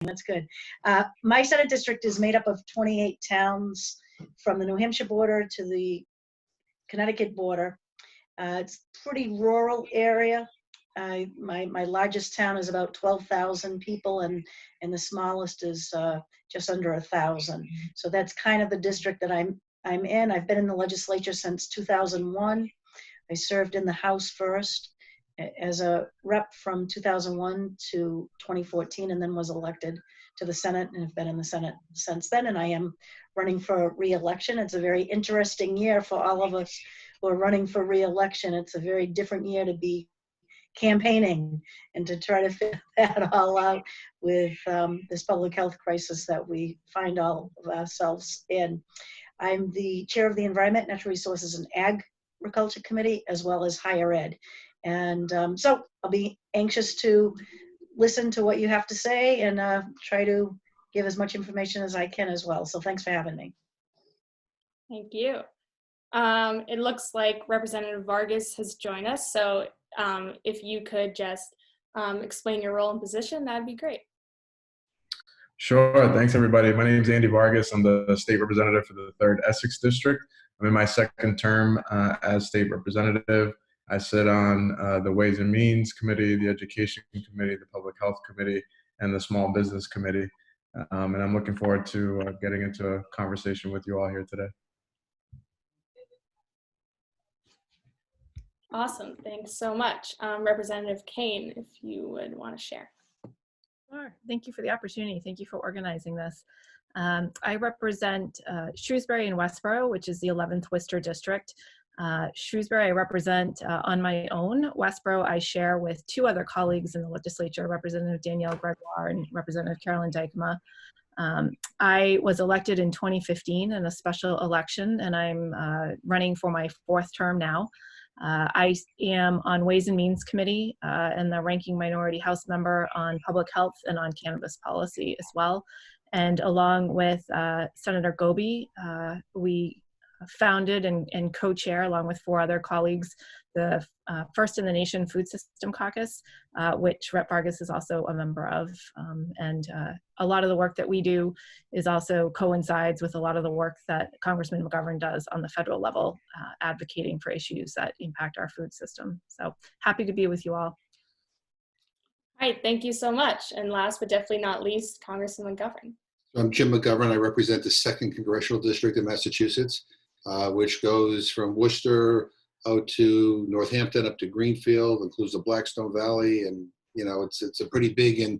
That's good. My Senate district is made up of 28 towns from the New Hampshire border to the Connecticut border. It's a pretty rural area. My largest town is about 12,000 people, and the smallest is just under 1,000. So that's kind of the district that I'm in. I've been in the legislature since 2001. I served in the House first as a rep from 2001 to 2014, and then was elected to the Senate, and have been in the Senate since then. And I am running for re-election. It's a very interesting year for all of us who are running for re-election. It's a very different year to be campaigning and to try to figure that all out with this public health crisis that we find all of ourselves in. I'm the chair of the Environment, Natural Resources, and Agriculture Committee, as well as Higher Ed. And so I'll be anxious to listen to what you have to say and try to give as much information as I can as well. So thanks for having me. Thank you. It looks like Representative Vargas has joined us. So if you could just explain your role and position, that'd be great. Sure. Thanks, everybody. My name is Andy Vargas. I'm the state representative for the 3rd Essex District. I'm in my 2nd term as state representative. I sit on the Ways and Means Committee, the Education Committee, the Public Health Committee, and the Small Business Committee. And I'm looking forward to getting into a conversation with you all here today. Awesome. Thanks so much. Representative Kane, if you would want to share. Sure. Thank you for the opportunity. Thank you for organizing this. I represent Shrewsbury and Westboro, which is the 11th Worcester District. Shrewsbury I represent on my own. Westboro I share with 2 other colleagues in the legislature, Representative Danielle Gregoire and Representative Carolyn Dykema. I was elected in 2015 in a special election, and I'm running for my 4th term now. I am on Ways and Means Committee and the ranking minority House member on public health and on cannabis policy as well. And along with Senator Gobi, we founded and co-chair, along with 4 other colleagues, the First in the Nation Food System Caucus, which Rep Vargas is also a member of. And a lot of the work that we do is also coincides with a lot of the work that Congressman McGovern does on the federal level, advocating for issues that impact our food system. So happy to be with you all. All right, thank you so much. And last but definitely not least, Congressman McGovern. I'm Jim McGovern. I represent the 2nd Congressional District of Massachusetts, which goes from Worcester out to Northampton, up to Greenfield, includes the Blackstone Valley, and it's a pretty big and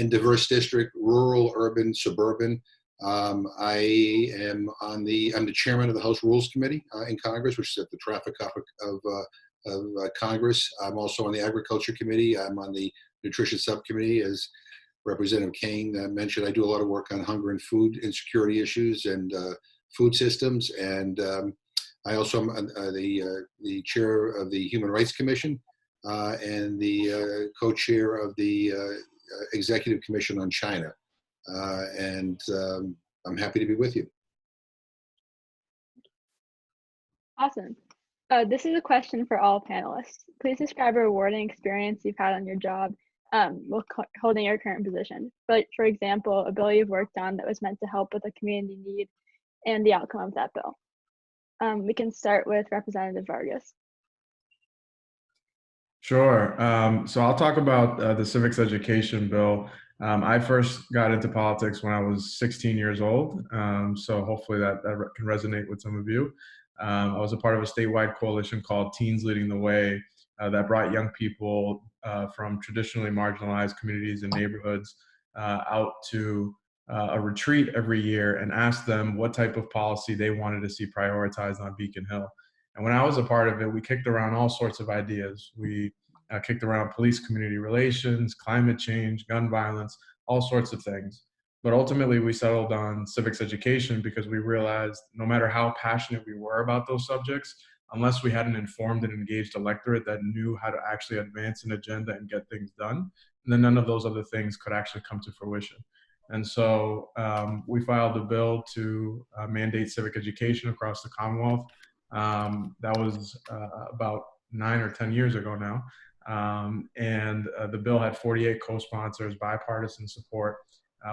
diverse district, rural, urban, suburban. I'm the chairman of the House Rules Committee in Congress, which is at the traffic of Congress. I'm also on the Agriculture Committee. I'm on the Nutrition Subcommittee, as Representative Kane mentioned. I do a lot of work on hunger and food insecurity issues and food systems, and I also am the chair of the Human Rights Commission and the co-chair of the Executive Commission on China. And I'm happy to be with you. Awesome. This is a question for all panelists. Please describe a rewarding experience you've had on your job while holding your current position. But for example, a bill you've worked on that was meant to help with a community need and the outcome of that bill. We can start with Representative Vargas. Sure. So I'll talk about the civics education bill. I first got into politics when I was 16 years old. So hopefully that can resonate with some of you. I was a part of a statewide coalition called Teens Leading the Way that brought young people from traditionally marginalized communities and neighborhoods out to a retreat every year and asked them what type of policy they wanted to see prioritized on Beacon Hill. And when I was a part of it, we kicked around all sorts of ideas. We kicked around police community relations, climate change, gun violence, all sorts of things. But ultimately, we settled on civics education because we realized no matter how passionate we were about those subjects, unless we had an informed and engaged electorate that knew how to actually advance an agenda and get things done, then none of those other things could actually come to fruition. And so we filed a bill to mandate civic education across the Commonwealth. That was about 9 or 10 years ago now. And the bill had 48 co-sponsors, bipartisan support.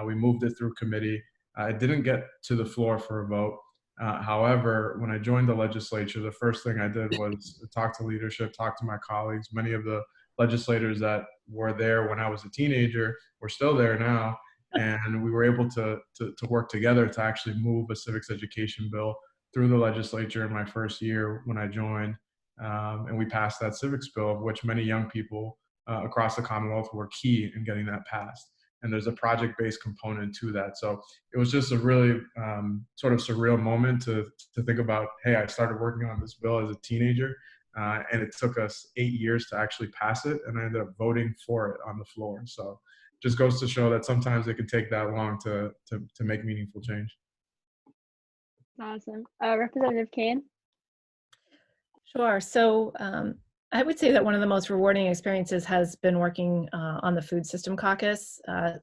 We moved it through committee. It didn't get to the floor for a vote. However, when I joined the legislature, the first thing I did was talk to leadership, talk to my colleagues. Many of the legislators that were there when I was a teenager were still there now. And we were able to work together to actually move a civics education bill through the legislature in my first year when I joined. And we passed that civics bill, of which many young people across the Commonwealth were key in getting that passed. And there's a project-based component to that. So it was just a really sort of surreal moment to think about, hey, I started working on this bill as a teenager, and it took us 8 years to actually pass it, and I ended up voting for it on the floor. So just goes to show that sometimes it can take that long to make meaningful change. Awesome. Representative Kane? Sure. So I would say that one of the most rewarding experiences has been working on the Food System Caucus.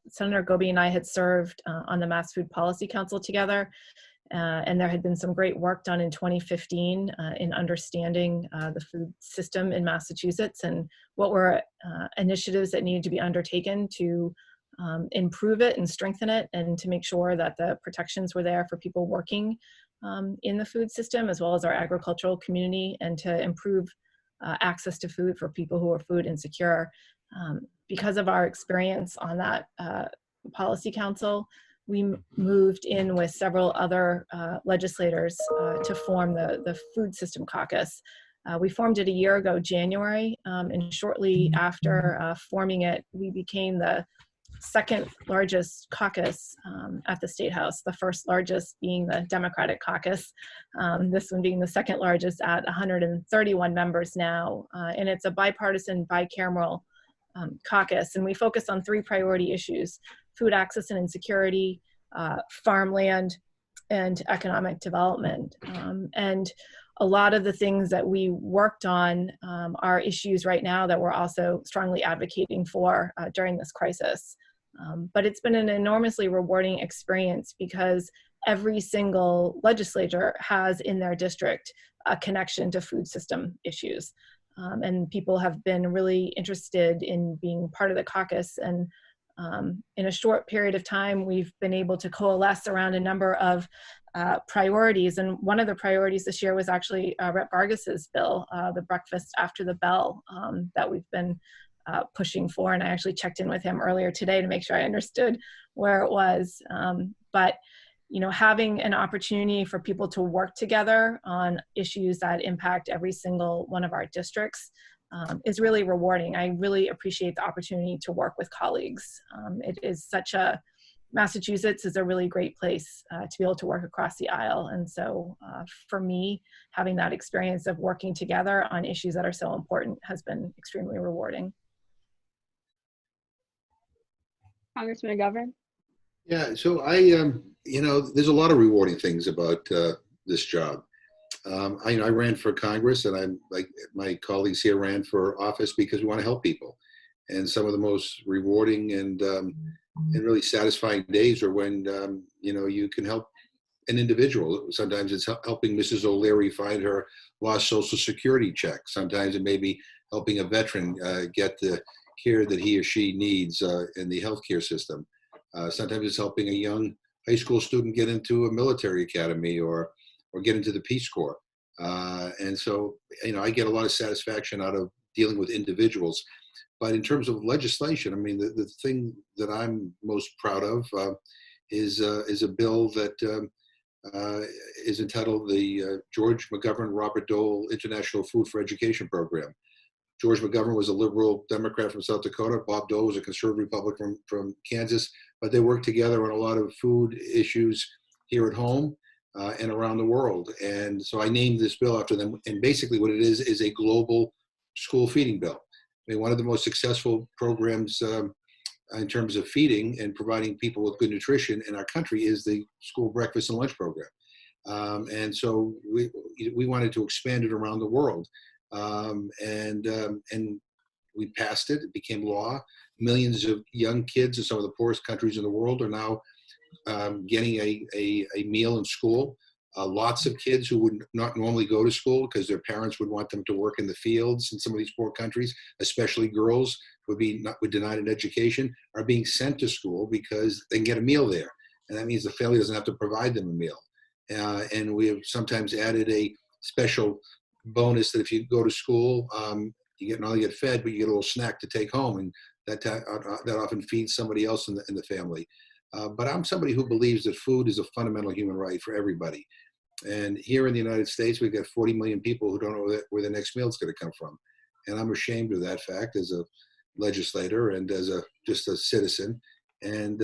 Senator Gobi and I had served on the Mass Food Policy Council together, and there had been some great work done in 2015 in understanding the food system in Massachusetts and what were initiatives that needed to be undertaken to improve it and strengthen it, and to make sure that the protections were there for people working in the food system, as well as our agricultural community, and to improve access to food for people who are food insecure. Because of our experience on that policy council, we moved in with several other legislators to form the Food System Caucus. We formed it a year ago, January, and shortly after forming it, we became the second largest caucus at the State House, the first largest being the Democratic caucus, this one being the second largest at 131 members now. And it's a bipartisan, bicameral caucus, and we focus on 3 priority issues: food access and insecurity, farmland, and economic development. And a lot of the things that we worked on are issues right now that we're also strongly advocating for during this crisis. But it's been an enormously rewarding experience because every single legislator has in their district a connection to food system issues. And people have been really interested in being part of the caucus. And in a short period of time, we've been able to coalesce around a number of priorities. And one of the priorities this year was actually Rep Vargas's bill, the breakfast after the bell, that we've been pushing for. And I actually checked in with him earlier today to make sure I understood where it was. But you know, having an opportunity for people to work together on issues that impact every single one of our districts is really rewarding. I really appreciate the opportunity to work with colleagues. It is such a, Massachusetts is a really great place to be able to work across the aisle. And so for me, having that experience of working together on issues that are so important has been extremely rewarding. Congressman McGovern? Yeah, so you know, there's a lot of rewarding things about this job. I ran for Congress, and I'm like my colleagues here ran for office because we want to help people. And some of the most rewarding and really satisfying days are when you know, you can help an individual. Sometimes it's helping Mrs. O'Leary find her lost Social Security check. Sometimes it may be helping a veteran get the care that he or she needs in the healthcare system. Sometimes it's helping a young high school student get into a military academy or get into the Peace Corps. And so, you know, I get a lot of satisfaction out of dealing with individuals. But in terms of legislation, I mean, the thing that I'm most proud of is a bill that is entitled the George McGovern Robert Dole International Food for Education Program. George McGovern was a liberal Democrat from South Dakota. Bob Dole was a conservative Republican from Kansas, but they worked together on a lot of food issues here at home and around the world. And so I named this bill after them. And basically what it is a global school feeding bill. I mean, one of the most successful programs in terms of feeding and providing people with good nutrition in our country is the school breakfast and lunch program. And so we wanted to expand it around the world. And we passed it. It became law. Millions of young kids in some of the poorest countries in the world are now getting a meal in school. Lots of kids who would not normally go to school because their parents would want them to work in the fields in some of these poor countries, especially girls were denied an education are being sent to school because they can get a meal there. And that means the family doesn't have to provide them a meal. And we have sometimes added a special bonus that if you go to school, you not only get fed, but you get a little snack to take home. And that often feeds somebody else in the family. But I'm somebody who believes that food is a fundamental human right for everybody. And here in the United States, we've got 40 million people who don't know where the next meal is going to come from. And I'm ashamed of that fact as a legislator and as just a citizen. And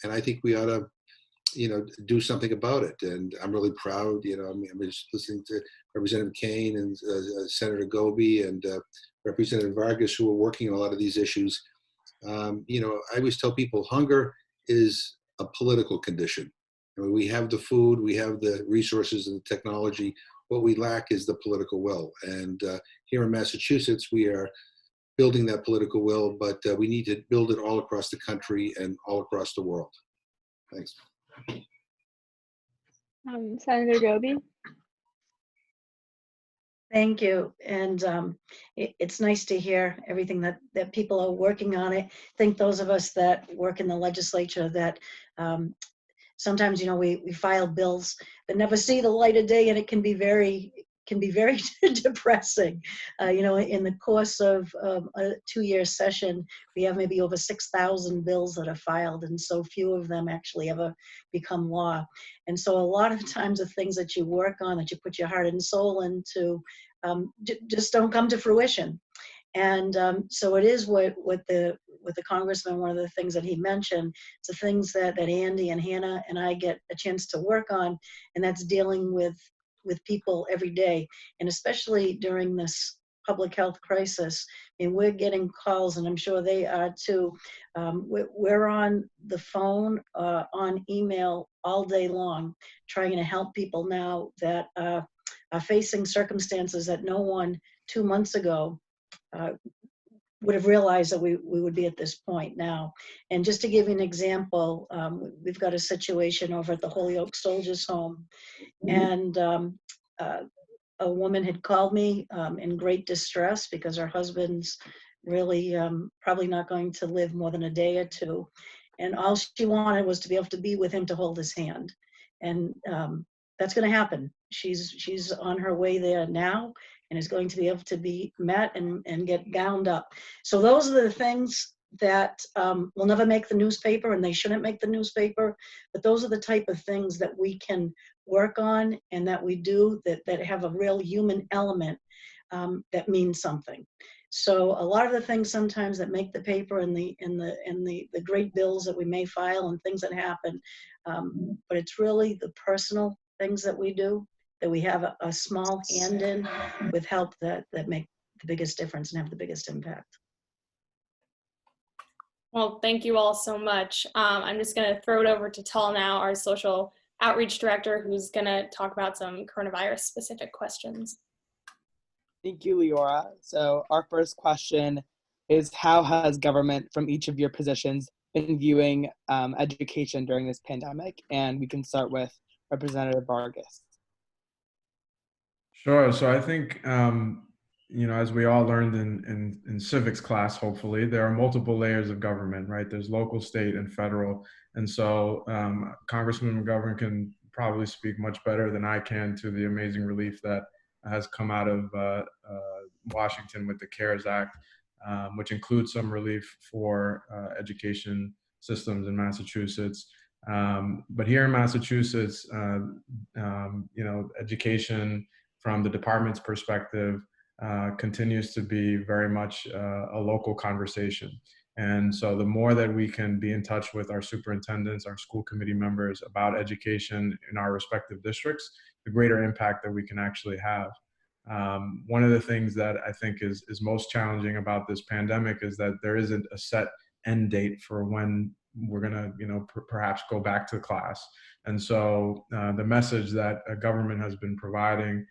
I think we ought to, do something about it. And I'm really proud, I'm just listening to Representative Kane and Senator Gobi and Representative Vargas, who are working on a lot of these issues. I always tell people hunger is a political condition. I mean, we have the food, we have the resources and the technology. What we lack is the political will. And here in Massachusetts, we are building that political will, but we need to build it all across the country and all across the world. Thanks. Senator Gobi. Thank you. And it's nice to hear everything that people are working on it. I think those of us that work in the legislature that sometimes, we file bills that never see the light of day, and it can be very depressing. In the course of a 2-year session, we have maybe over 6,000 bills that are filed, and so few of them actually ever become law. And so a lot of times the things that you work on, that you put your heart and soul into, just don't come to fruition. And so it is what the congressman, one of the things that he mentioned, it's the things that Andy and Hannah and I get a chance to work on, and that's dealing with people every day, and especially during this public health crisis. And we're getting calls, and I'm sure they are too. We're on the phone, on email all day long, trying to help people now that are facing circumstances that no one 2 months ago would have realized that we would be at this point now. And just to give you an example, we've got a situation over at the Holyoke Soldiers Home, and a woman had called me in great distress because her husband's really probably not going to live more than a day or two. And all she wanted was to be able to be with him, to hold his hand. And that's going to happen. She's on her way there now, and is going to be able to be met and get gowned up. So those are the things that will never make the newspaper, and they shouldn't make the newspaper, but those are the type of things that we can work on and that we do that have a real human element that means something. So a lot of the things sometimes that make the paper and the great bills that we may file and things that happen, but it's really the personal things that we do, that we have a small hand in with help that make the biggest difference and have the biggest impact. Well, thank you all so much. I'm just going to throw it over to Tal now, our social outreach director, who's going to talk about some coronavirus specific questions. Thank you, Leora. So our first question is, how has government from each of your positions been viewing education during this pandemic? And we can start with Representative Vargas. Sure. So I think, as we all learned in civics class, hopefully, there are multiple layers of government, right? There's local, state, and federal. And so Congressman McGovern can probably speak much better than I can to the amazing relief that has come out of Washington with the CARES Act, which includes some relief for education systems in Massachusetts. But here in Massachusetts, education from the department's perspective continues to be very much a local conversation. And so the more that we can be in touch with our superintendents, our school committee members about education in our respective districts, the greater impact that we can actually have. One of the things that I think is most challenging about this pandemic is that there isn't a set end date for when we're gonna, perhaps go back to class. And so the message that government has been providing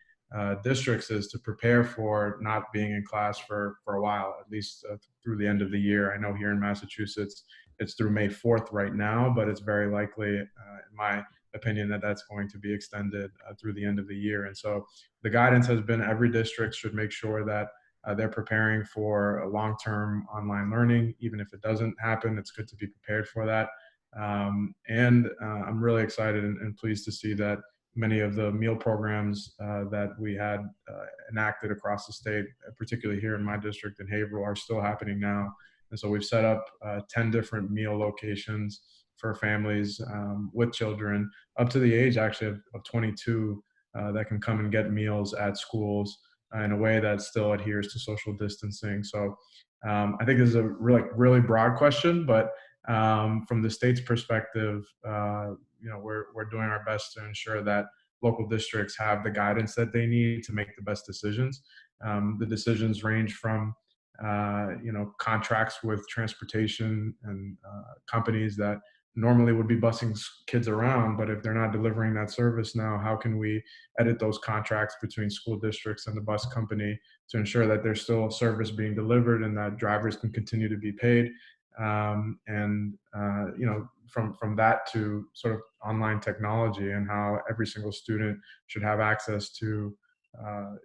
districts is to prepare for not being in class for a while, at least through the end of the year. I know here in Massachusetts, it's through May 4th right now, but it's very likely, in my opinion, that that's going to be extended through the end of the year. And so the guidance has been every district should make sure that they're preparing for a long-term online learning. Even if it doesn't happen, it's good to be prepared for that. And I'm really excited and pleased to see that many of the meal programs that we had enacted across the state, particularly here in my district in Haverhill, are still happening now. And so we've set up 10 different meal locations for families with children up to the age actually of 22 that can come and get meals at schools in a way that still adheres to social distancing. So I think this is a really broad question, but from the state's perspective, we're doing our best to ensure that local districts have the guidance that they need to make the best decisions. The decisions range from contracts with transportation and companies that normally would be busing kids around, but if they're not delivering that service now, how can we edit those contracts between school districts and the bus company to ensure that there's still service being delivered and that drivers can continue to be paid? From that to sort of online technology and how every single student should have access to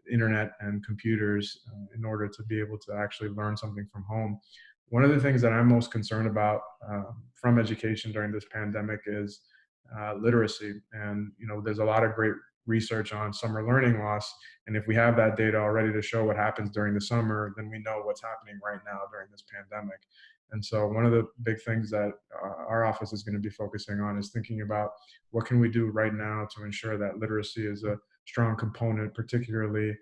internet and computers in order to be able to actually learn something from home. One of the things that I'm most concerned about from education during this pandemic is literacy. And, there's a lot of great research on summer learning loss. And if we have that data already to show what happens during the summer, then we know what's happening right now during this pandemic. And so one of the big things that our office is going to be focusing on is thinking about what can we do right now to ensure that literacy is a strong component, particularly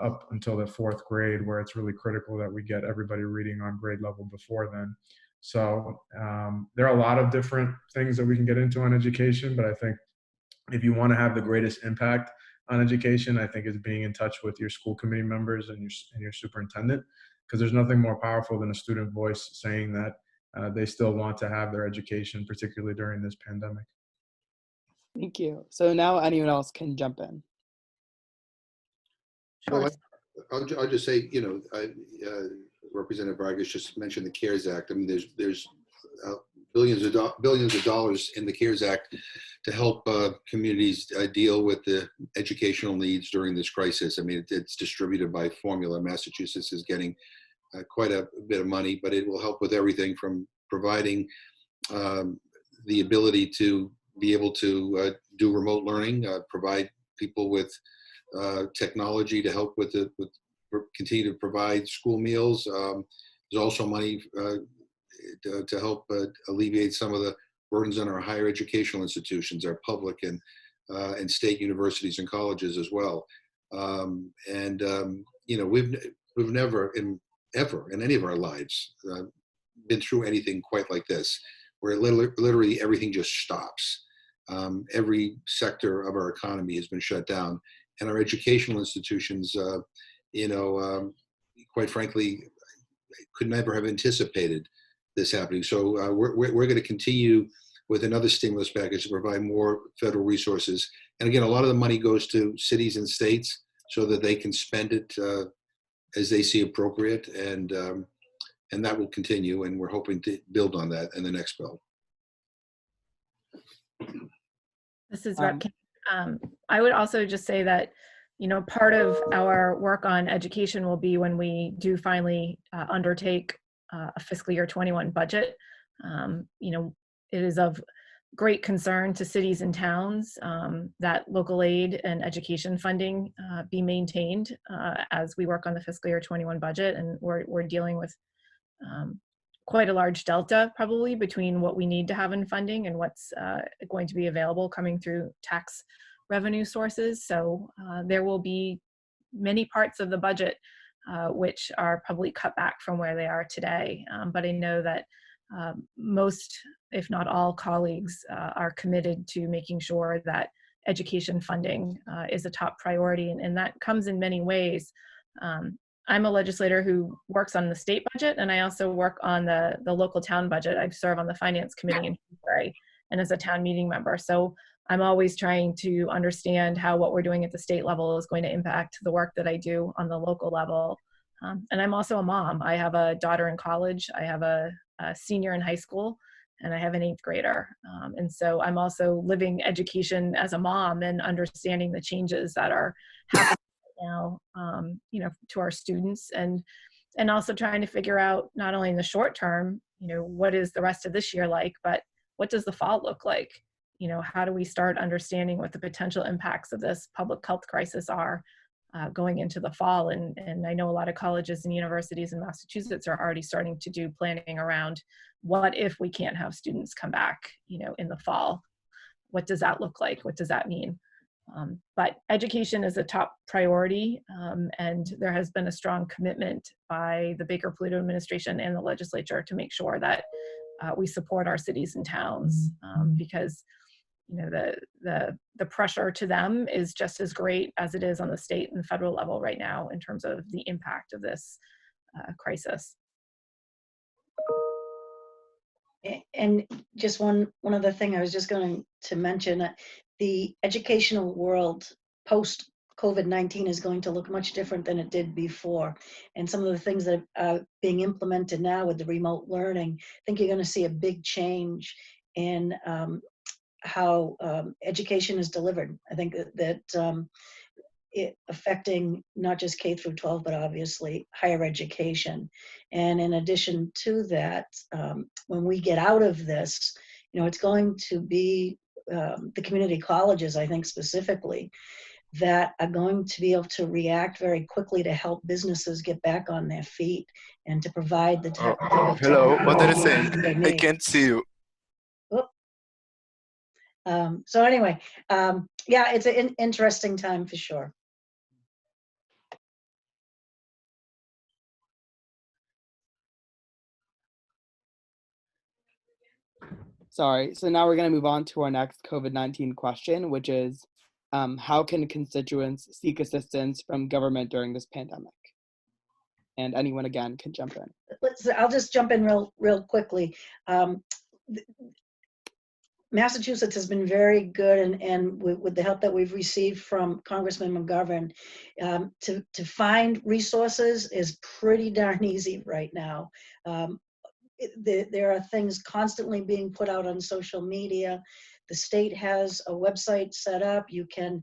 up until the 4th grade, where it's really critical that we get everybody reading on grade level before then. So there are a lot of different things that we can get into on education, but I think if you want to have the greatest impact on education, I think is being in touch with your school committee members and your superintendent, because there's nothing more powerful than a student voice saying that they still want to have their education, particularly during this pandemic. Thank you. So now anyone else can jump in. Sure. Well, I'll just say, Representative Vargas just mentioned the CARES Act. I mean, there's billions of dollars in the CARES Act to help communities deal with the educational needs during this crisis. I mean, it's distributed by formula. Massachusetts is getting quite a bit of money, but it will help with everything from providing the ability to be able to do remote learning, provide people with technology to help with continue to provide school meals. There's also money to help alleviate some of the burdens on our higher educational institutions, our public and state universities and colleges as well. We've never ever in any of our lives been through anything quite like this, where literally everything just stops. Every sector of our economy has been shut down, and our educational institutions, quite frankly, could never have anticipated this happening. So we're going to continue with another stimulus package to provide more federal resources. And again, a lot of the money goes to cities and states so that they can spend it as they see appropriate, and that will continue. And we're hoping to build on that in the next bill. This is Rep Kane. I would also just say that, part of our work on education will be when we do finally undertake a fiscal year 21 budget. It is of great concern to cities and towns that local aid and education funding be maintained as we work on the fiscal year 21 budget. And we're dealing with quite a large delta probably between what we need to have in funding and what's going to be available coming through tax revenue sources. So there will be many parts of the budget which are probably cut back from where they are today. But I know that most, if not all, colleagues are committed to making sure that education funding is a top priority, and that comes in many ways. I'm a legislator who works on the state budget, and I also work on the local town budget. I serve on the finance committee in Shrewsbury and as a town meeting member. So I'm always trying to understand how what we're doing at the state level is going to impact the work that I do on the local level. And I'm also a mom. I have a daughter in college. I have a senior in high school, and I have an 8th grader. And so I'm also living education as a mom and understanding the changes that are happening right now, to our students, and also trying to figure out, not only in the short term, what is the rest of this year like, but what does the fall look like? How do we start understanding what the potential impacts of this public health crisis are going into the fall? And I know a lot of colleges and universities in Massachusetts are already starting to do planning around what if we can't have students come back, in the fall? What does that look like? What does that mean? But education is a top priority, and there has been a strong commitment by the Baker-Polito administration and the legislature to make sure that we support our cities and towns, because the pressure to them is just as great as it is on the state and federal level right now in terms of the impact of this crisis. And just one other thing I was just going to mention, the educational world post COVID-19 is going to look much different than it did before. And some of the things that are being implemented now with the remote learning, I think you're going to see a big change in how education is delivered. I think that it affecting not just K through 12, but obviously higher education. And in addition to that, when we get out of this, it's going to be the community colleges, I think specifically, that are going to be able to react very quickly to help businesses get back on their feet and to provide the type of hello, what are you technology saying? they I need. can't see you. So anyway, yeah, it's an interesting time for sure. Sorry, so now we're going to move on to our next COVID-19 question, which is, how can constituents seek assistance from government during this pandemic? And anyone, again, can jump in. I'll just jump in real quickly. Massachusetts has been very good, and with the help that we've received from Congressman McGovern, to find resources is pretty darn easy right now. There are things constantly being put out on social media. The state has a website set up. You can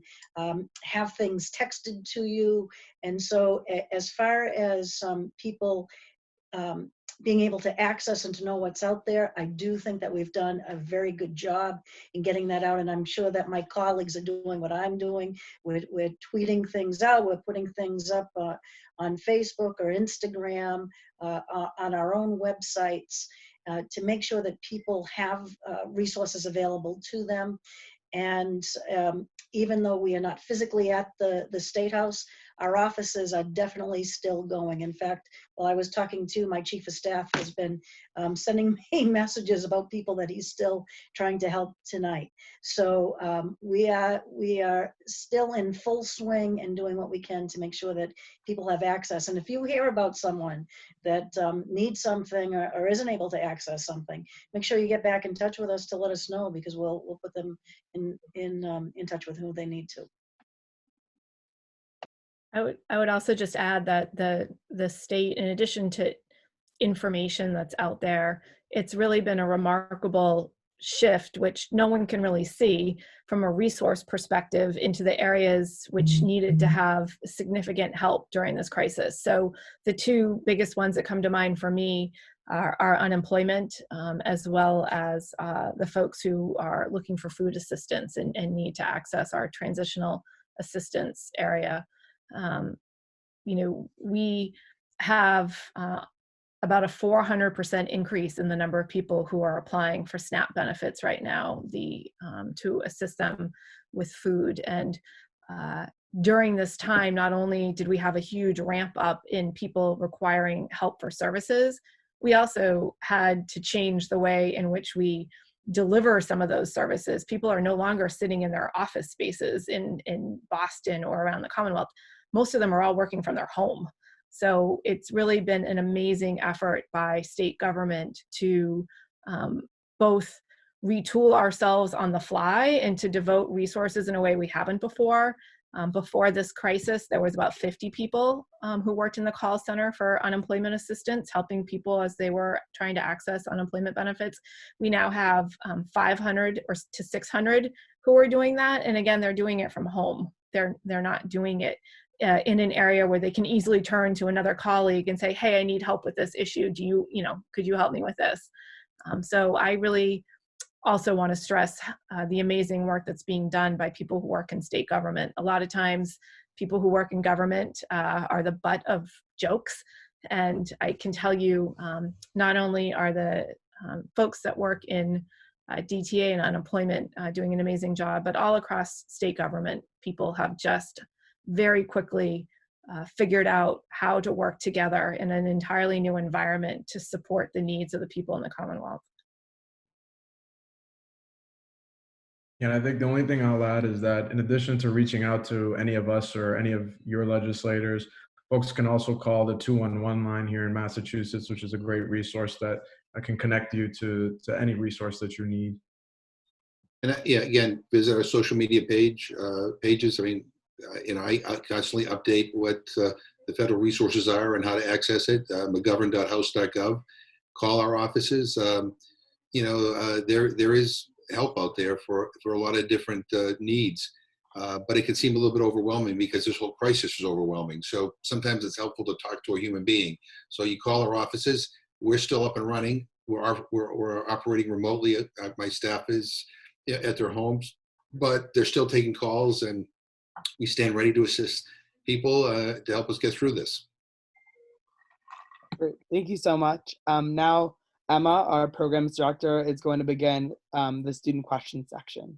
have things texted to you. And so as far as people being able to access and to know what's out there, I do think that we've done a very good job in getting that out. And I'm sure that my colleagues are doing what I'm doing. We're tweeting things out. We're putting things up on Facebook or Instagram, on our own websites, to make sure that people have resources available to them. And even though we are not physically at the State House, our offices are definitely still going. In fact, while I was talking to my chief of staff, has been sending me messages about people that he's still trying to help tonight. So we are still in full swing and doing what we can to make sure that people have access. And if you hear about someone that needs something or isn't able to access something, make sure you get back in touch with us to let us know, because we'll put them in touch with who they need to. I would also just add that the state, in addition to information that's out there, it's really been a remarkable shift, which no one can really see from a resource perspective, into the areas which needed to have significant help during this crisis. So the two biggest ones that come to mind for me are unemployment, as well as the folks who are looking for food assistance and need to access our transitional assistance area. We have about a 400% increase in the number of people who are applying for SNAP benefits right now, to assist them with food. And during this time, not only did we have a huge ramp up in people requiring help for services, we also had to change the way in which we deliver some of those services. People are no longer sitting in their office spaces in Boston or around the Commonwealth. Most of them are all working from their home. So it's really been an amazing effort by state government to both retool ourselves on the fly and to devote resources in a way we haven't before. Before this crisis, there was about 50 people who worked in the call center for unemployment assistance, helping people as they were trying to access unemployment benefits. We now have 500 or to 600 who are doing that. And again, they're doing it from home. They're not doing it in an area where they can easily turn to another colleague and say, hey, I need help with this issue. Could you help me with this? So I really also want to stress the amazing work that's being done by people who work in state government. A lot of times, people who work in government are the butt of jokes. And I can tell you, not only are the folks that work in DTA and unemployment doing an amazing job, but all across state government, people have just very quickly figured out how to work together in an entirely new environment to support the needs of the people in the Commonwealth. And I think the only thing I'll add is that in addition to reaching out to any of us or any of your legislators, folks can also call the 211 line here in Massachusetts, which is a great resource that can connect you to any resource that you need. And yeah, again, visit our social media pages. I mean, I constantly update what the federal resources are and how to access it. McGovern.house.gov. Call our offices. There is help out there for a lot of different needs, but it can seem a little bit overwhelming because this whole crisis is overwhelming. So sometimes it's helpful to talk to a human being. So you call our offices. We're still up and running. We're operating remotely. My staff is at their homes, but they're still taking calls, and we stand ready to assist people to help us get through this. Great. Thank you so much. Now, Emma, our programs director, is going to begin the student question section.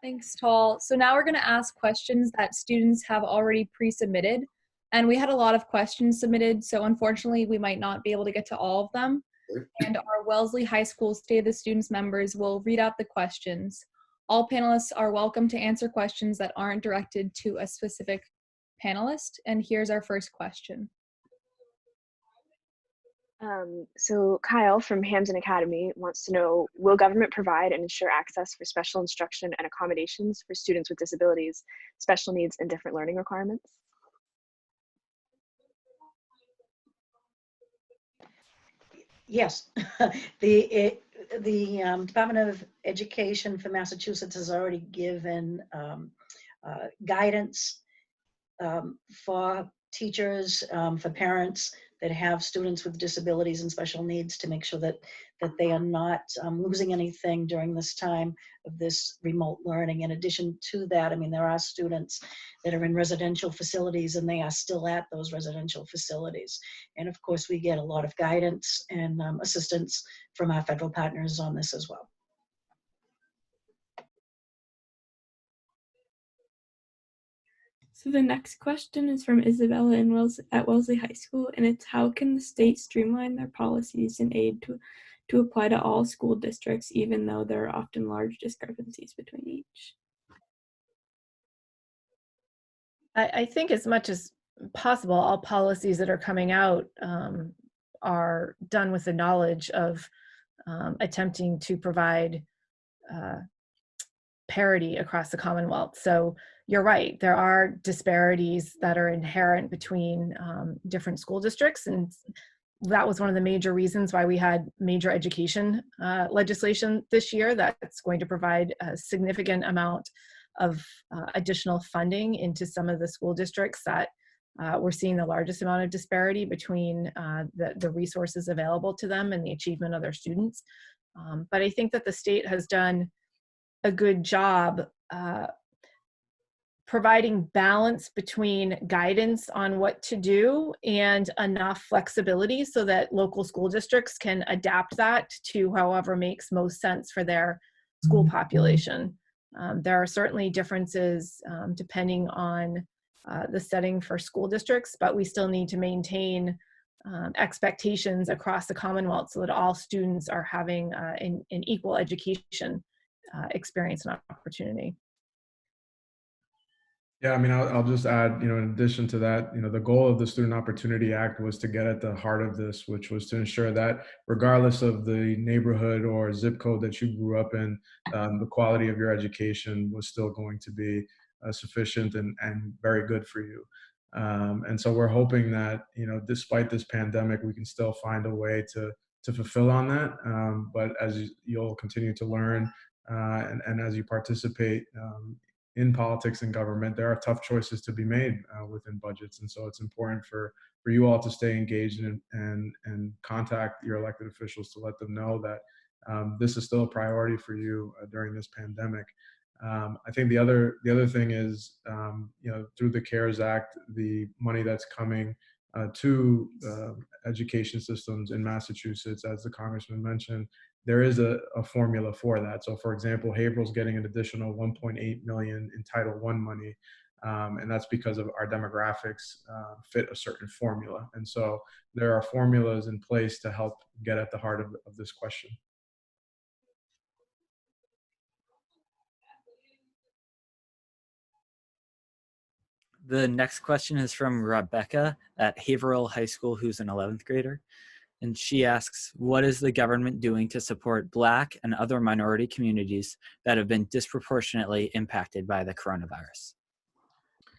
Thanks, Tall. So now we're going to ask questions that students have already pre-submitted. And we had a lot of questions submitted, so unfortunately we might not be able to get to all of them. And our Wellesley High School State of the Students members will read out the questions. All panelists are welcome to answer questions that aren't directed to a specific panelist. And here's our first question. So Kyle from Hampton Academy wants to know, will government provide and ensure access for special instruction and accommodations for students with disabilities, special needs, and different learning requirements? Yes, the Department of Education for Massachusetts has already given guidance for teachers, for parents that have students with disabilities and special needs to make sure that they are not losing anything during this time of this remote learning. In addition to that, I mean, there are students that are in residential facilities and they are still at those residential facilities. And of course, we get a lot of guidance and assistance from our federal partners on this as well. So the next question is from Isabella at Wellesley High School, and it's, how can the state streamline their policies and aid to apply to all school districts, even though there are often large discrepancies between each? I think as much as possible, all policies that are coming out are done with the knowledge of attempting to provide parity across the Commonwealth. So you're right, there are disparities that are inherent between different school districts, and that was one of the major reasons why we had major education legislation this year that's going to provide a significant amount of additional funding into some of the school districts that we're seeing the largest amount of disparity between the resources available to them and the achievement of their students. But I think that the state has done a good job providing balance between guidance on what to do and enough flexibility so that local school districts can adapt that to however makes most sense for their school population. There are certainly differences depending on the setting for school districts, but we still need to maintain expectations across the Commonwealth so that all students are having an equal education experience and opportunity. Yeah, I mean, I'll just add, in addition to that, the goal of the Student Opportunity Act was to get at the heart of this, which was to ensure that regardless of the neighborhood or zip code that you grew up in, the quality of your education was still going to be sufficient and very good for you. And so we're hoping that, despite this pandemic, we can still find a way to fulfill on that. But as you'll continue to learn and as you participate, in politics and government, there are tough choices to be made within budgets. And so it's important for you all to stay engaged and contact your elected officials to let them know that this is still a priority for you during this pandemic. I think the other thing is, through the CARES Act, the money that's coming to education systems in Massachusetts, as the Congressman mentioned, there is a formula for that. So, for example, Haverhill's getting an additional $1.8 million in Title I money, and that's because of our demographics fit a certain formula. And so there are formulas in place to help get at the heart of this question. The next question is from Rebecca at Haverhill High School, who's an 11th grader. And she asks, what is the government doing to support Black and other minority communities that have been disproportionately impacted by the coronavirus?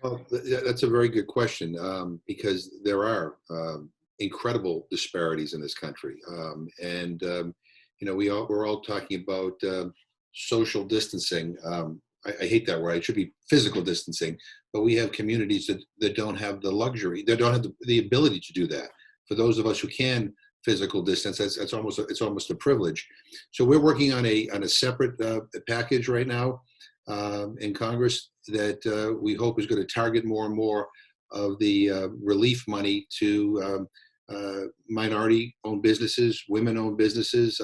Well, that's a very good question, because there are incredible disparities in this country. We're all talking about social distancing. I hate that word. It should be physical distancing, but we have communities that don't have the luxury, that don't have the ability to do that. For those of us who can physical distance, it's almost a privilege. So we're working on a separate package right now in Congress that we hope is going to target more and more of the relief money to minority-owned businesses, women-owned businesses,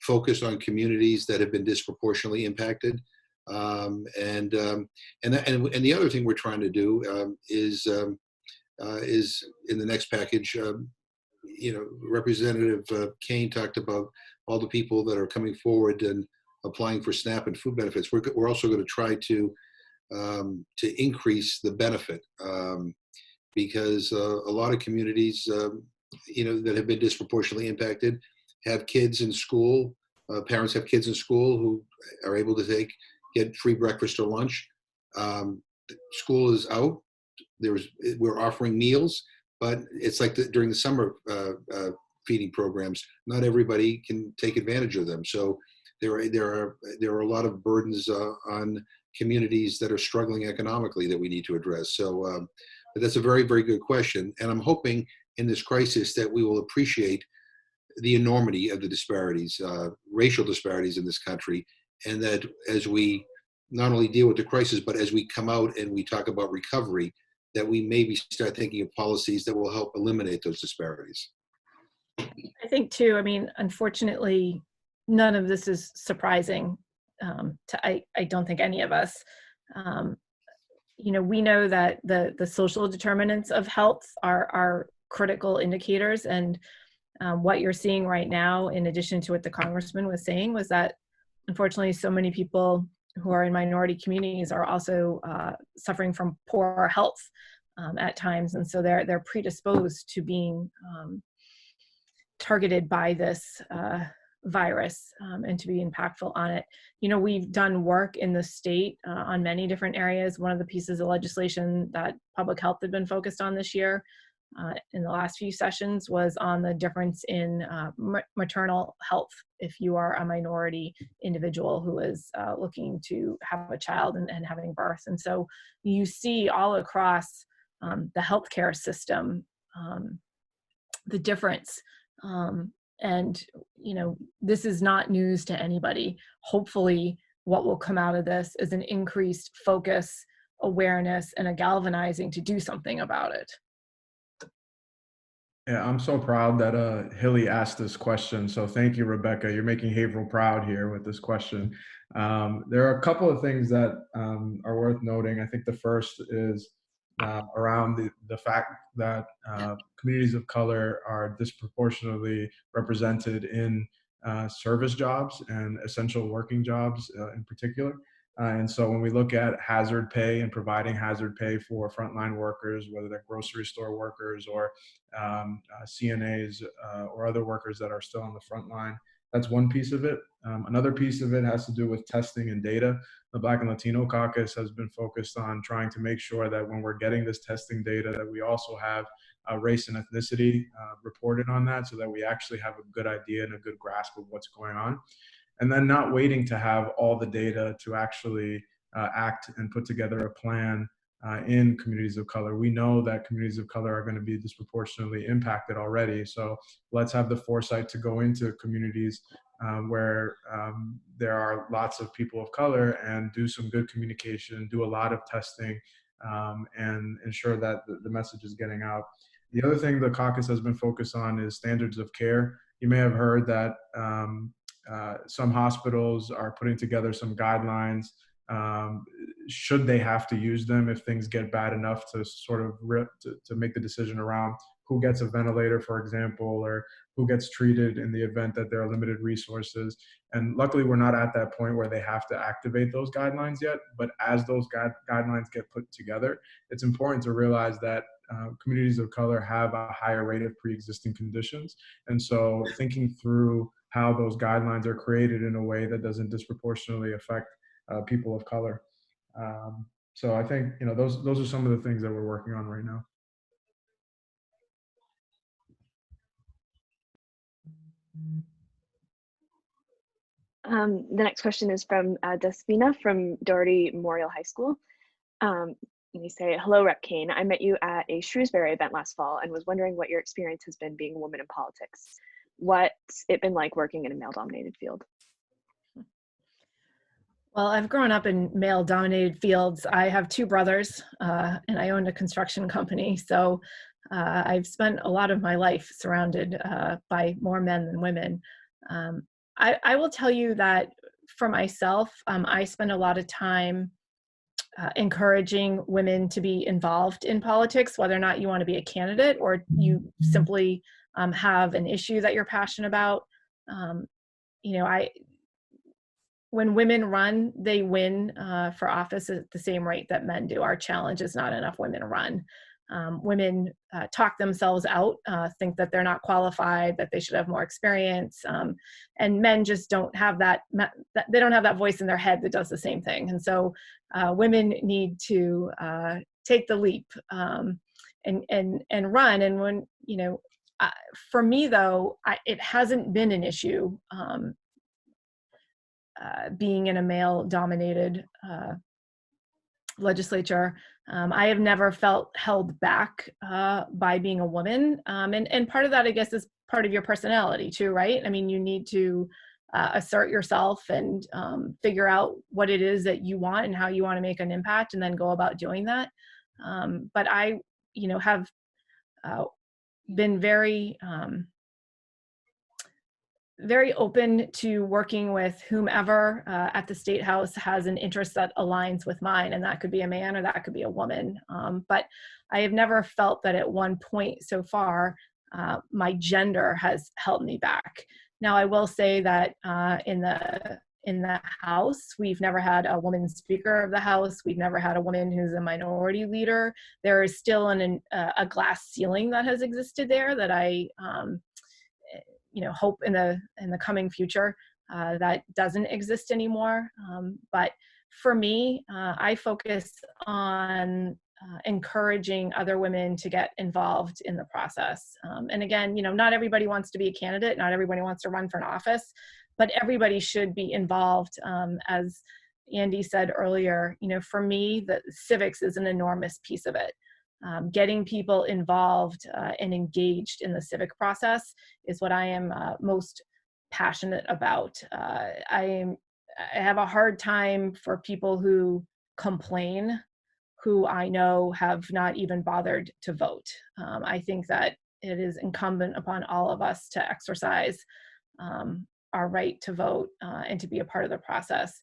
focus on communities that have been disproportionately impacted. And the other thing we're trying to do is in the next package. Representative Kane talked about all the people that are coming forward and applying for SNAP and food benefits. We're also going to try to increase the benefit because a lot of communities, that have been disproportionately impacted have kids in school. Parents have kids in school who are able to get free breakfast or lunch. School is out. We're offering meals, but it's like during the summer feeding programs, not everybody can take advantage of them. So there are a lot of burdens on communities that are struggling economically that we need to address. So but that's a very, very good question. And I'm hoping in this crisis that we will appreciate the enormity of the disparities, racial disparities in this country, and that as we not only deal with the crisis, but as we come out and we talk about recovery, that we maybe start thinking of policies that will help eliminate those disparities. I think too, unfortunately, none of this is surprising I don't think any of us. We know that the social determinants of health are critical indicators, and what you're seeing right now, in addition to what the Congressman was saying, was that unfortunately so many people who are in minority communities are also suffering from poor health at times, and so they're predisposed to being targeted by this virus and to be impactful on it. We've done work in the state on many different areas. One of the pieces of legislation that public health had been focused on this year in the last few sessions was on the difference in maternal health if you are a minority individual who is looking to have a child and having birth. And so you see all across the healthcare system the difference. And this is not news to anybody. Hopefully what will come out of this is an increased focus, awareness, and a galvanizing to do something about it. Yeah, I'm so proud that Hilly asked this question. So thank you, Rebecca. You're making Haverhill proud here with this question. There are a couple of things that are worth noting. I think the first is around the fact that communities of color are disproportionately represented in service jobs and essential working jobs in particular. And so when we look at hazard pay and providing hazard pay for frontline workers, whether they're grocery store workers or CNAs or other workers that are still on the front line, that's one piece of it. Another piece of it has to do with testing and data. The Black and Latino Caucus has been focused on trying to make sure that when we're getting this testing data, that we also have race and ethnicity reported on that, so that we actually have a good idea and a good grasp of what's going on. And then not waiting to have all the data to actually act and put together a plan in communities of color. We know that communities of color are going to be disproportionately impacted already. So let's have the foresight to go into communities where there are lots of people of color and do some good communication, do a lot of testing, and ensure that the message is getting out. The other thing the caucus has been focused on is standards of care. You may have heard that some hospitals are putting together some guidelines. Should they have to use them if things get bad enough to sort of to make the decision around who gets a ventilator, for example, or who gets treated in the event that there are limited resources. And luckily, we're not at that point where they have to activate those guidelines yet. But as those guidelines get put together, it's important to realize that communities of color have a higher rate of pre-existing conditions. And so thinking through how those guidelines are created in a way that doesn't disproportionately affect people of color. So I think, you know, those are some of the things that we're working on right now. The next question is from Despina from Doherty Memorial High School. You say, hello, Rep Kane. I met you at a Shrewsbury event last fall and was wondering what your experience has been being a woman in politics. What's it been like working in a male-dominated field? Well, I've grown up in male-dominated fields. I have two brothers, and I own a construction company. So I've spent a lot of my life surrounded by more men than women. I will tell you that for myself, I spend a lot of time encouraging women to be involved in politics, whether or not you want to be a candidate or you simply have an issue that you're passionate about. You know, when women run, they win for office at the same rate that men do. Our challenge is not enough women run. Women talk themselves out, think that they're not qualified, that they should have more experience, and men just don't have that. They don't have that voice in their head that does the same thing. And so, women need to take the leap and run. And when for me though, it hasn't been an issue being in a male-dominated legislature. I have never felt held back by being a woman. And part of that, I guess, is part of your personality too, right? I mean, you need to assert yourself and figure out what it is that you want and how you want to make an impact and then go about doing that. But I, have been very open to working with whomever at the State House has an interest that aligns with mine, and that could be a man or that could be a woman. But I have never felt that at one point so far, my gender has held me back. Now, I will say that in the House, we've never had a woman Speaker of the House. We've never had a woman who's a minority leader. There is still a glass ceiling that has existed there that I hope in the coming future that doesn't exist anymore. But for me, I focus on encouraging other women to get involved in the process. And again, not everybody wants to be a candidate, not everybody wants to run for an office, but everybody should be involved. As Andy said earlier, for me, the civics is an enormous piece of it. Getting people involved and engaged in the civic process is what I am most passionate about. I have a hard time for people who complain, who I know have not even bothered to vote. I think that it is incumbent upon all of us to exercise our right to vote and to be a part of the process.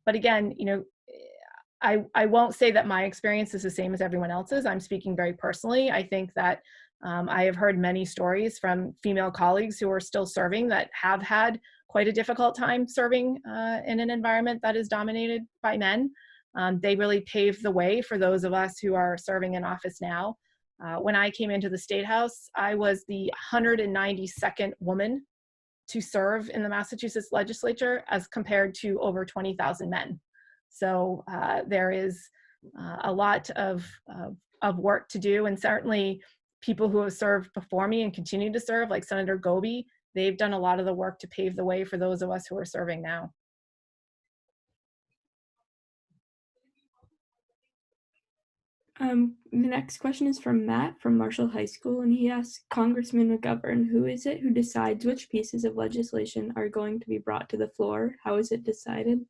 But again, I won't say that my experience is the same as everyone else's. I'm speaking very personally. I think that I have heard many stories from female colleagues who are still serving that have had quite a difficult time serving in an environment that is dominated by men. They really paved the way for those of us who are serving in office now. When I came into the State House, I was the 192nd woman to serve in the Massachusetts legislature as compared to over 20,000 men. So there is a lot of work to do, and certainly people who have served before me and continue to serve, like Senator Gobi, they've done a lot of the work to pave the way for those of us who are serving now. The next question is from Matt from Marshall High School, and he asks Congressman McGovern, who is it who decides which pieces of legislation are going to be brought to the floor? How is it decided?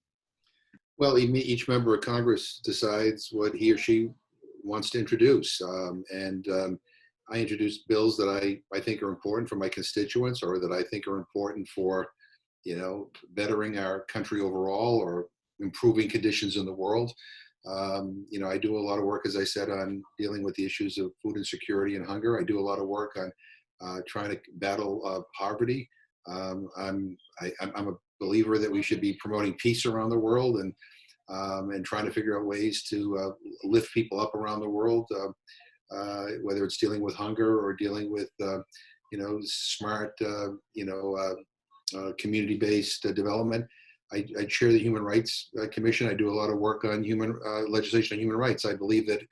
Well, each member of Congress decides what he or she wants to introduce. I introduce bills that I think are important for my constituents, or that I think are important for, bettering our country overall or improving conditions in the world. I do a lot of work, as I said, on dealing with the issues of food insecurity and hunger. I do a lot of work on trying to battle poverty. I'm a believer that we should be promoting peace around the world and trying to figure out ways to lift people up around the world, whether it's dealing with hunger or dealing with smart community-based development. I chair the Human Rights Commission. I do a lot of work on legislation on human rights. I believe that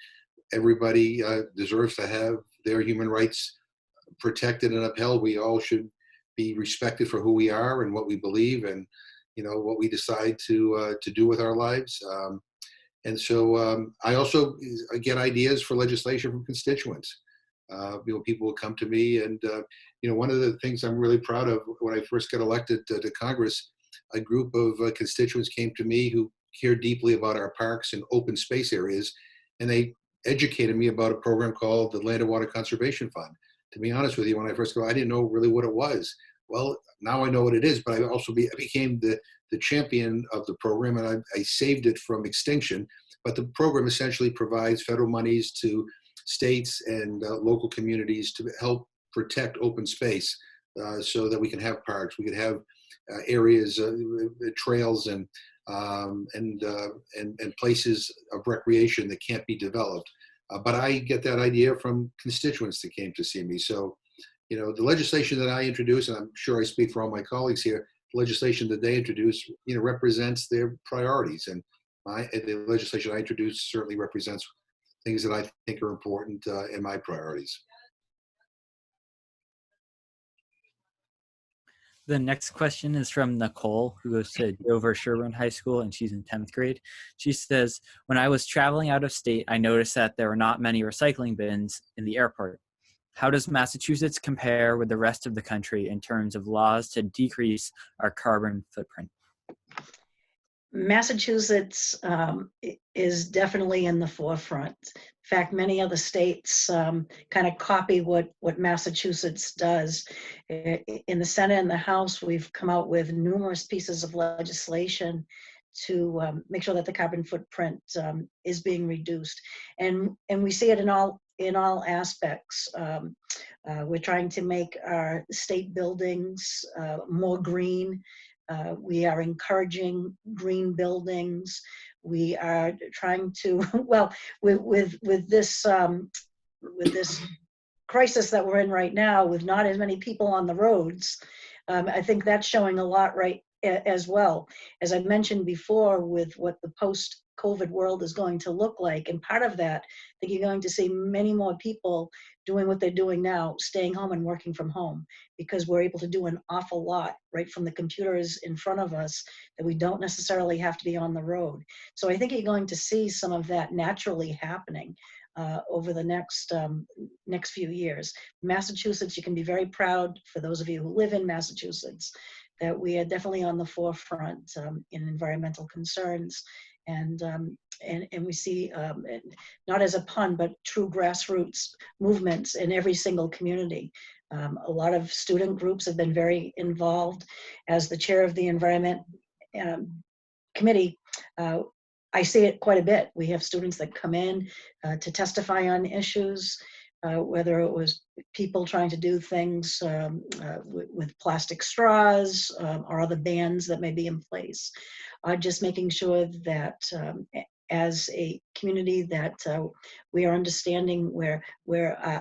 everybody deserves to have their human rights protected and upheld. We all should be respected for who we are and what we believe, and what we decide to do with our lives. I also get ideas for legislation from constituents. People will come to me, and one of the things I'm really proud of, when I first got elected to Congress, a group of constituents came to me who care deeply about our parks and open space areas, and they educated me about a program called the Land and Water Conservation Fund. To be honest with you, when I first got, I didn't know really what it was. Well, now I know what it is, but I became the champion of the program, and I saved it from extinction. But the program essentially provides federal monies to states and local communities to help protect open space, so that we can have parks, we can have areas, trails, and places of recreation that can't be developed. But I get that idea from constituents that came to see me. So, the legislation that I introduce, and I'm sure I speak for all my colleagues here, the legislation that they introduce, represents their priorities. And the legislation I introduce certainly represents things that I think are important in my priorities. The next question is from Nicole, who goes to Dover Sherburne High School, and she's in 10th grade. She says, when I was traveling out of state, I noticed that there were not many recycling bins in the airport. How does Massachusetts compare with the rest of the country in terms of laws to decrease our carbon footprint? Massachusetts is definitely in the forefront. In fact, many other states kind of copy what Massachusetts does. In the Senate and the House, we've come out with numerous pieces of legislation to make sure that the carbon footprint is being reduced, and we see it in all aspects. We're trying to make our state buildings more green. We are encouraging green buildings. We are trying to, well, with this crisis that we're in right now, with not as many people on the roads, I think that's showing a lot as well. As I mentioned before, with what the post-COVID world is going to look like, and part of that, I think you're going to see many more people doing what they're doing now, staying home and working from home, because we're able to do an awful lot right from the computers in front of us that we don't necessarily have to be on the road. So I think you're going to see some of that naturally happening over the next few years. Massachusetts, you can be very proud, for those of you who live in Massachusetts, that we are definitely on the forefront in environmental concerns. And we see, not as a pun, but true grassroots movements in every single community. A lot of student groups have been very involved. As the chair of the Environment Committee, I see it quite a bit. We have students that come in to testify on issues, whether it was people trying to do things with plastic straws or other bans that may be in place. Just making sure that as a community that we are understanding where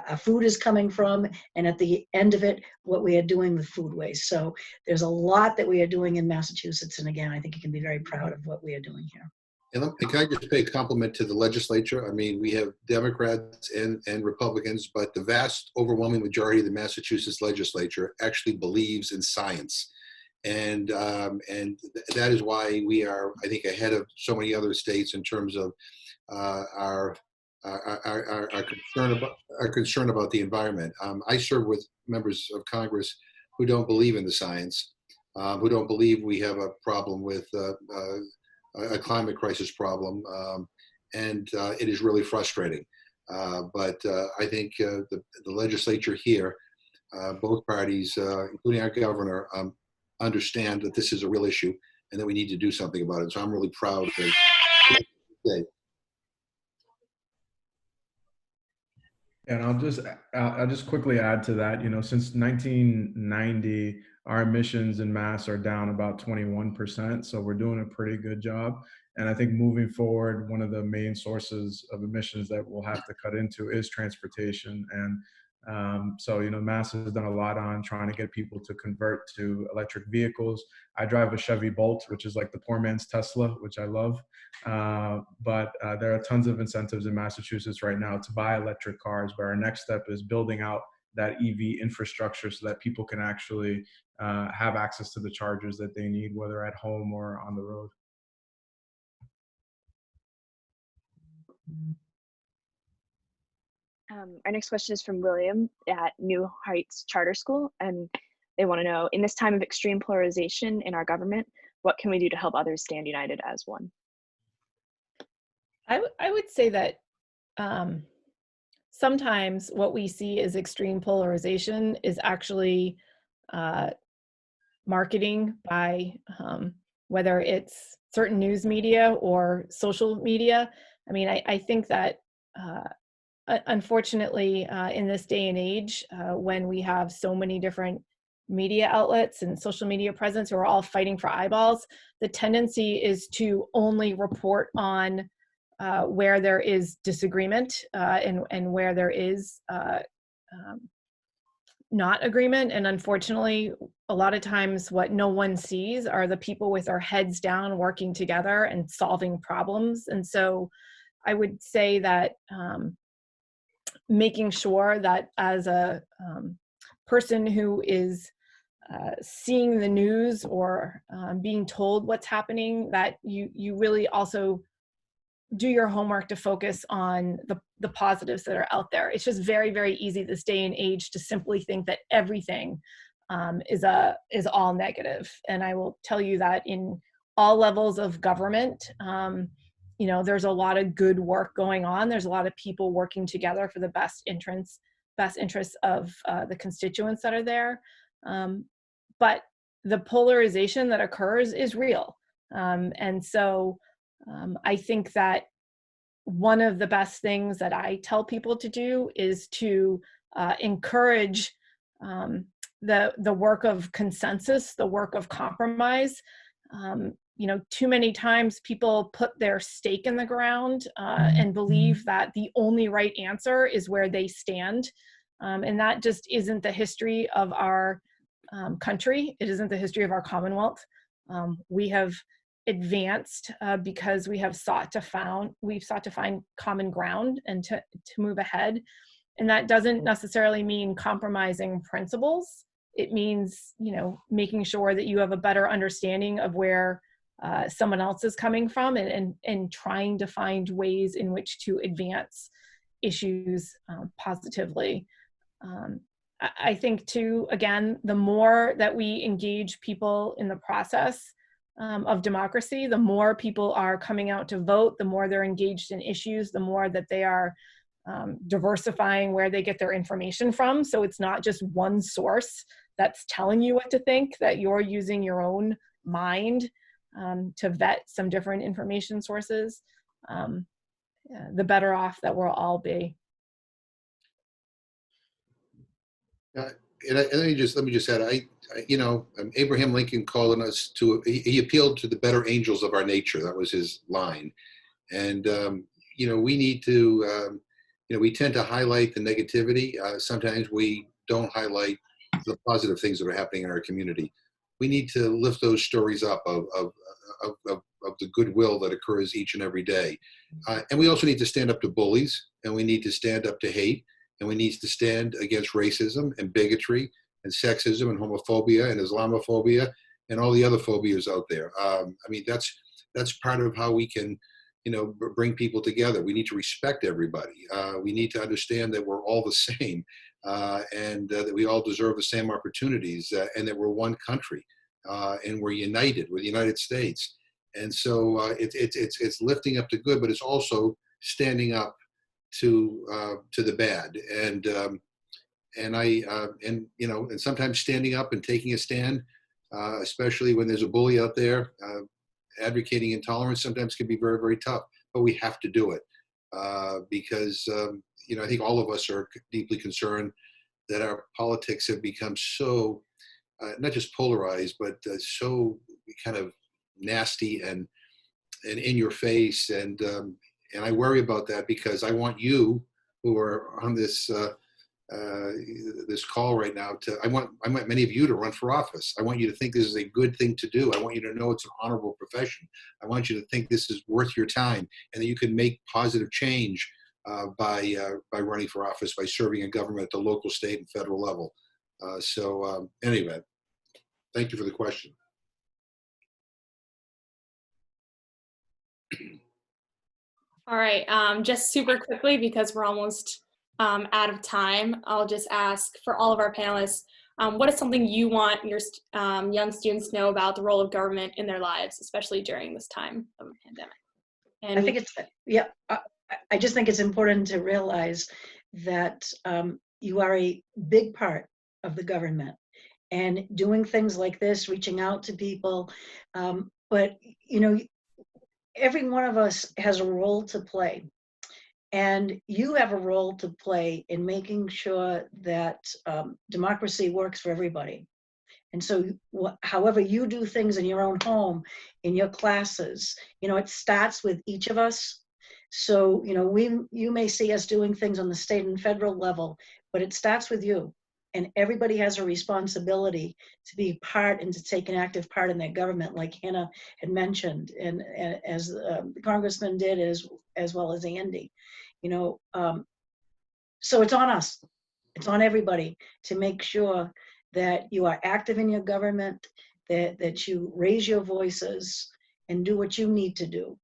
our food is coming from, and at the end of it, what we are doing with food waste. So there's a lot that we are doing in Massachusetts, and again, I think you can be very proud of what we are doing here. And can I just pay a compliment to the legislature? I mean, we have Democrats and Republicans, but the vast overwhelming majority of the Massachusetts legislature actually believes in science. And that is why we are, I think, ahead of so many other states in terms of our concern about the environment. I serve with members of Congress who don't believe in the science, who don't believe we have a problem with a climate crisis problem, and it is really frustrating. But I think the legislature here, both parties, including our governor, understand that this is a real issue and that we need to do something about it. So I'm really proud of today. And I'll just quickly add to that. You know, since 1990, our emissions in mass are down about 21%. So we're doing a pretty good job. And I think moving forward, one of the main sources of emissions that we'll have to cut into is transportation. And so, you know, Mass has done a lot on trying to get people to convert to electric vehicles. I drive a Chevy Bolt, which is like the poor man's Tesla, which I love. But there are tons of incentives in Massachusetts right now to buy electric cars. But our next step is building out that EV infrastructure so that people can actually have access to the chargers that they need, whether at home or on the road. Our next question is from William at New Heights Charter School, and they want to know, in this time of extreme polarization in our government, what can we do to help others stand united as one? I would say that sometimes what we see as extreme polarization is actually marketing by whether it's certain news media or social media. I mean, I think that unfortunately, in this day and age, when we have so many different media outlets and social media presence who are all fighting for eyeballs, the tendency is to only report on where there is disagreement and where there is not agreement. And unfortunately, a lot of times what no one sees are the people with their heads down working together and solving problems. And so I would say that making sure that as a person who is seeing the news or being told what's happening, that you really also do your homework to focus on the positives that are out there. It's just very, very easy this day and age to simply think that everything is all negative. And I will tell you that in all levels of government, you know, there's a lot of good work going on. There's a lot of people working together for the best interests of the constituents that are there. But the polarization that occurs is real. And so I think that one of the best things that I tell people to do is to encourage the work of consensus, the work of compromise. You know, too many times people put their stake in the ground and believe that the only right answer is where they stand. And that just isn't the history of our country. It isn't the history of our Commonwealth. We have advanced because we've sought to find common ground and to move ahead. And that doesn't necessarily mean compromising principles. It means, you know, making sure that you have a better understanding of where someone else is coming from and trying to find ways in which to advance issues positively. I think too, again, the more that we engage people in the process of democracy, the more people are coming out to vote, the more they're engaged in issues, the more that they are diversifying where they get their information from. So it's not just one source that's telling you what to think, that you're using your own mind to vet some different information sources, the better off that we'll all be. And let me just add, you know, Abraham Lincoln called on us he appealed to the better angels of our nature. That was his line. And, you know, we need to, you know, we tend to highlight the negativity. Sometimes we don't highlight the positive things that are happening in our community. We need to lift those stories up of the goodwill that occurs each and every day. And we also need to stand up to bullies, and we need to stand up to hate, and we need to stand against racism and bigotry and sexism and homophobia and Islamophobia and all the other phobias out there. I mean, that's part of how we can bring people together. We need to respect everybody. We need to understand that we're all the same, and that we all deserve the same opportunities, and that we're one country, and we're united. We're the United States. And so it's lifting up the good, but it's also standing up to the bad. And sometimes standing up and taking a stand, especially when there's a bully out there, advocating intolerance sometimes can be very, very tough, but we have to do it because I think all of us are deeply concerned that our politics have become so not just polarized, but so kind of nasty and in your face, and I worry about that because I want you who are on this this call right now I want many of you to run for office. I want you to think this is a good thing to do. I want you to know it's an honorable profession. I want you to think this is worth your time and that you can make positive change by running for office, by serving in government at the local, state, and federal level. Anyway, thank you for the question. All right, just super quickly because we're almost out of time, I'll just ask for all of our panelists, what is something you want your young students to know about the role of government in their lives, especially during this time of a pandemic? And I think it's, yeah, I just think it's important to realize that you are a big part of the government and doing things like this, reaching out to people. But, every one of us has a role to play. And you have a role to play in making sure that democracy works for everybody. And so however you do things in your own home, in your classes, it starts with each of us. So, you may see us doing things on the state and federal level, but it starts with you. And everybody has a responsibility to be part and to take an active part in their government, like Hannah had mentioned, and as the Congressman did, as well as Andy. So it's on us. It's on everybody to make sure that you are active in your government, that you raise your voices and do what you need to do.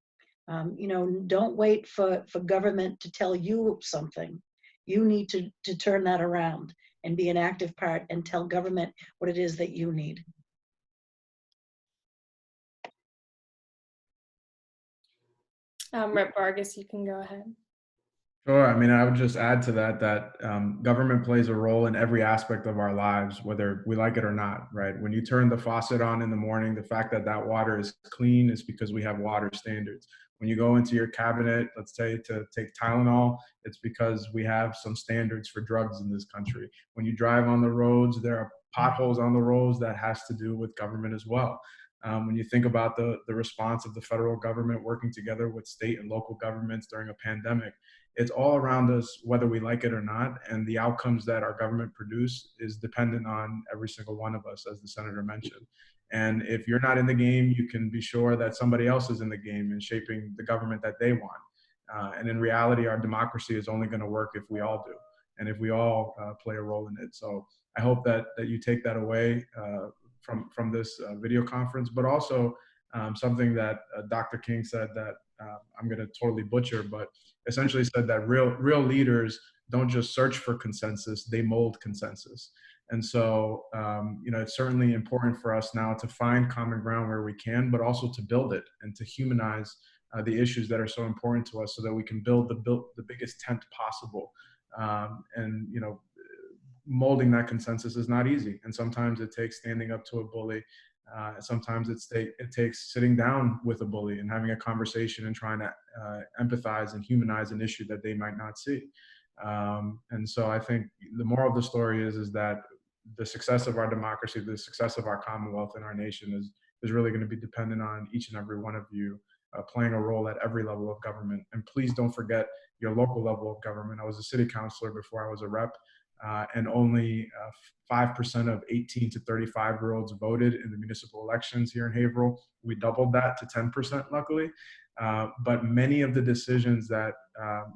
Don't wait for government to tell you something. You need to turn that around and be an active part and tell government what it is that you need. Rep Vargas, you can go ahead. Sure. I would just add to that government plays a role in every aspect of our lives, whether we like it or not, right? When you turn the faucet on in the morning, the fact that water is clean is because we have water standards. When you go into your cabinet, let's say to take Tylenol, it's because we have some standards for drugs in this country. When you drive on the roads, there are potholes on the roads that has to do with government as well. When you think about the response of the federal government working together with state and local governments during a pandemic, it's all around us, whether we like it or not. And the outcomes that our government produce is dependent on every single one of us, as the senator mentioned. And if you're not in the game, you can be sure that somebody else is in the game and shaping the government that they want. And in reality, our democracy is only going to work if we all do, and if we all play a role in it. So I hope that you take that away from this video conference, but also something that Dr. King said that I'm going to totally butcher, but essentially said that real leaders don't just search for consensus, they mold consensus. And so, it's certainly important for us now to find common ground where we can, but also to build it and to humanize the issues that are so important to us so that we can build the biggest tent possible. Molding that consensus is not easy. And sometimes it takes standing up to a bully. Sometimes it takes sitting down with a bully and having a conversation and trying to empathize and humanize an issue that they might not see. And so I think the moral of the story is that the success of our democracy, the success of our Commonwealth and our nation is really going to be dependent on each and every one of you playing a role at every level of government. And please don't forget your local level of government. I was a city councilor before I was a rep. And only 5% of 18 to 35-year-olds voted in the municipal elections here in Haverhill. We doubled that to 10%, luckily. But many of the decisions that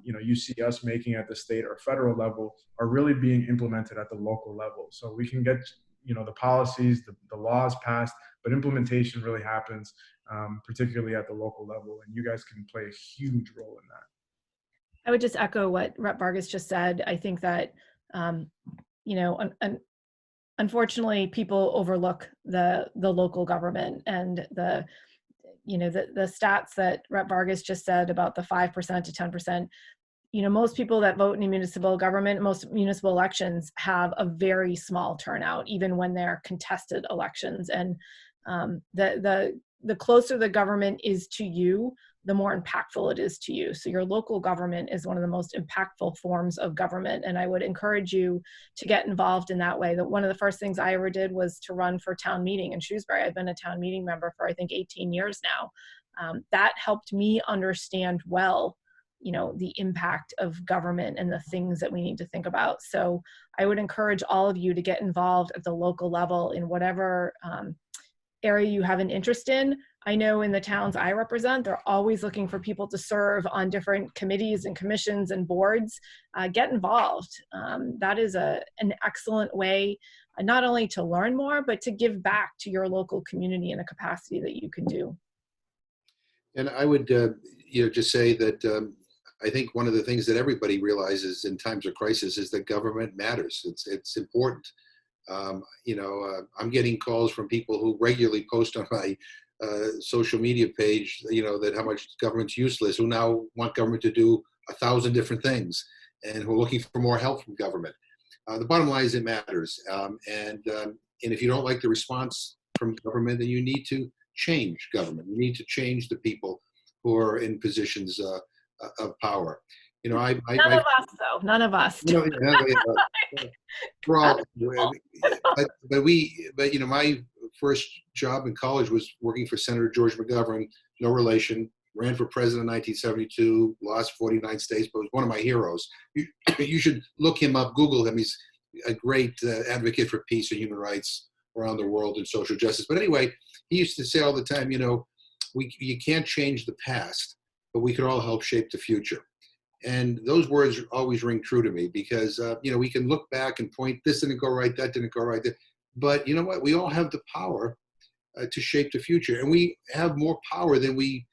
you see us making at the state or federal level are really being implemented at the local level. So we can get the policies, the laws passed, but implementation really happens, particularly at the local level, and you guys can play a huge role in that. I would just echo what Rep Vargas just said. I think that, you know, unfortunately, people overlook the local government and the stats that Rep Vargas just said about the 5% to 10%. You know, most people that vote in municipal government, most municipal elections have a very small turnout, even when they're contested elections. And the closer the government is to you, the more impactful it is to you. So your local government is one of the most impactful forms of government. And I would encourage you to get involved in that way. That one of the first things I ever did was to run for town meeting in Shrewsbury. I've been a town meeting member for, I think, 18 years now. That helped me understand well, you know, the impact of government and the things that we need to think about. So I would encourage all of you to get involved at the local level in whatever area you have an interest in. I know in the towns I represent, they're always looking for people to serve on different committees and commissions and boards. Get involved. That is an excellent way not only to learn more, but to give back to your local community in a capacity that you can do. And I would just say that I think one of the things that everybody realizes in times of crisis is that government matters. It's important. I'm getting calls from people who regularly post on my social media page, that how much government's useless, who now want government to do 1,000 different things and who are looking for more help from government. The bottom line is it matters. And if you don't like the response from government, then you need to change government. You need to change the people who are in positions of power. None of us, though. None of us. We're all, but my first job in college was working for Senator George McGovern, no relation, ran for president in 1972, lost 49 states, but was one of my heroes. You should look him up, Google him. He's a great advocate for peace and human rights around the world and social justice. But anyway, he used to say all the time, you can't change the past, but we can all help shape the future. And those words always ring true to me because, we can look back and point, this didn't go right, that didn't go right. But you know what? We all have the power to shape the future. And we have more power than we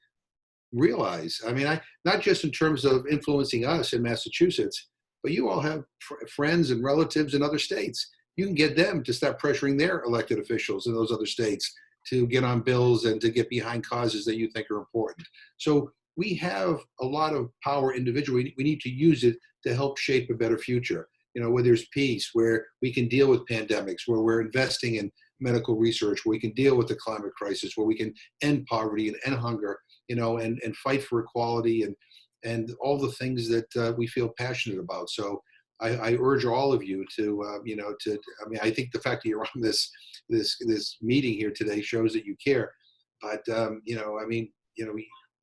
realize. I mean, not just in terms of influencing us in Massachusetts, but you all have friends and relatives in other states. You can get them to start pressuring their elected officials in those other states to get on bills and to get behind causes that you think are important. So we have a lot of power individually. We need to use it to help shape a better future. Where there's peace, where we can deal with pandemics, where we're investing in medical research, where we can deal with the climate crisis, where we can end poverty and end hunger, and fight for equality and all the things that we feel passionate about. So I urge all of you to, I think the fact that you're on this meeting here today shows that you care. But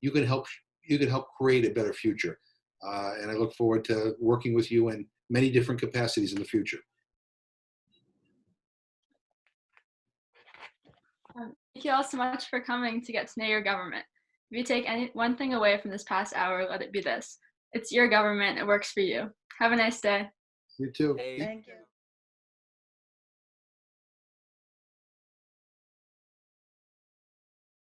you can help create a better future. And I look forward to working with you in many different capacities in the future. Thank you all so much for coming to get to know your government. If you take one thing away from this past hour, let it be this. It's your government. It works for you. Have a nice day. You too. Thank you.